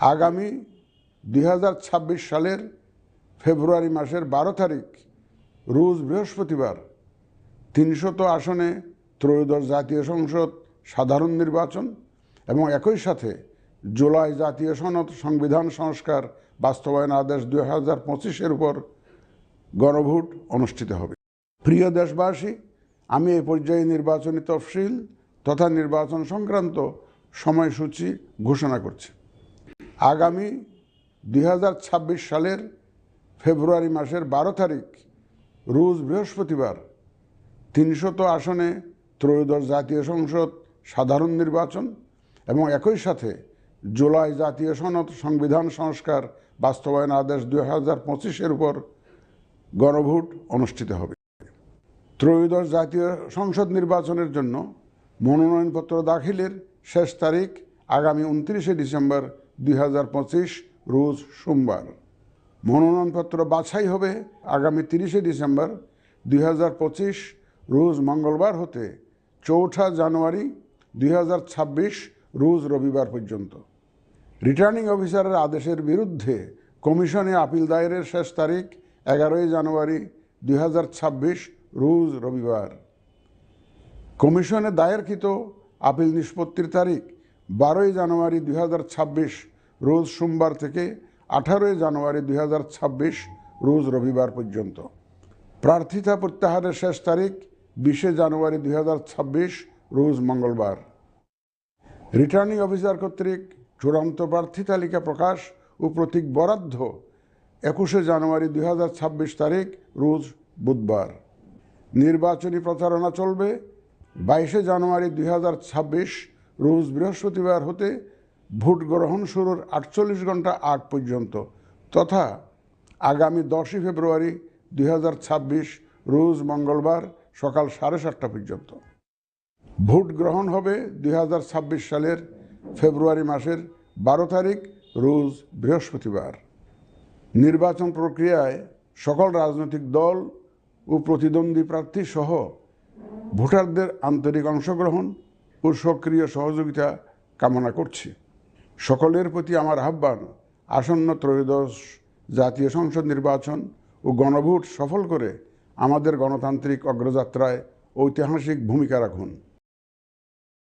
আগামী 2026 সালের ফেব্রুয়ারি মাসের 12 তারিখ রোজ বৃহস্পতিবার 300 আসনে ত্রয়োদশ জাতীয় সংসদ সাধারণ নির্বাচন এবং একই সাথে জুলাই জাতীয় সনদ সংবিধান সংস্কার বাস্তবায়ন আদেশ 2025-এর উপর গণভোট অনুষ্ঠিত হবে। প্রিয় দেশবাসী, আমি এই পর্যায়ে নির্বাচনী তফসিল তথা নির্বাচন সংক্রান্ত সময়সূচি ঘোষণা করছি। আগামী 2026 সালের ফেব্রুয়ারি মাসের 12 তারিখ রোজ বৃহস্পতিবার 300 আসনে ত্রয়োদশ জাতীয় সংসদ সাধারণ নির্বাচন এবং একই সাথে জুলাই জাতীয় সনদ সংবিধান সংস্কার বাস্তবায়ন আদেশ 2025-এর উপর গণভোট অনুষ্ঠিত হবে। ত্রয়োদশ জাতীয় সংসদ নির্বাচনের জন্য মনোনয়নপত্র দাখিলের শেষ তারিখ আগামী 29 ডিসেম্বর 2025 রোজ সোমবার। মনোনয়নপত্র বাছাই হবে আগামী 30 ডিসেম্বর 2025 রোজ মঙ্গলবার হতে 4 জানুয়ারি 2026 রোজ রবিবার পর্যন্ত। রিটার্নিং অফিসারের আদেশের বিরুদ্ধে কমিশনে আপিল দায়েরের শেষ তারিখ 11 জানুয়ারি 2026 রোজ রবিবার। কমিশনে দায়েরকৃত আপিল নিষ্পত্তির তারিখ 12 জানুয়ারি 2026 রোজ সোমবার থেকে 18 জানুয়ারি 2026 রোজ রবিবার পর্যন্ত। প্রার্থিতা প্রত্যাহারের শেষ তারিখ 20 জানুয়ারি 2026 রোজ মঙ্গলবার। রিটার্নিং অফিসার কর্তৃক চূড়ান্ত প্রার্থী তালিকা প্রকাশ ও প্রতীক বরাদ্দ 21 জানুয়ারি 2026 তারিখ রোজ বুধবার। নির্বাচনী প্রচারণা চলবে 22 জানুয়ারি 2026 রোজ বৃহস্পতিবার হতে ভোট গ্রহণ শুরুর 48 ঘন্টা আগ পর্যন্ত তথা আগামী 10 ফেব্রুয়ারি 2026 রোজ মঙ্গলবার সকাল 7:30 পর্যন্ত। ভোট গ্রহণ হবে 2026 সালের ফেব্রুয়ারি মাসের 12 তারিখ রোজ বৃহস্পতিবার। নির্বাচন প্রক্রিয়ায় সকল রাজনৈতিক দল ও প্রতিদ্বন্দ্বী প্রার্থী সহ ভোটারদের আন্তরিক অংশগ্রহণ ও সক্রিয় সহযোগিতা কামনা করছি। সকলের প্রতি আমার আহ্বান, আসন্ন ত্রয়োদশ জাতীয় সংসদ নির্বাচন ও গণভোট সফল করে আমাদের গণতান্ত্রিক অগ্রযাত্রায় ঐতিহাসিক ভূমিকা রাখুন।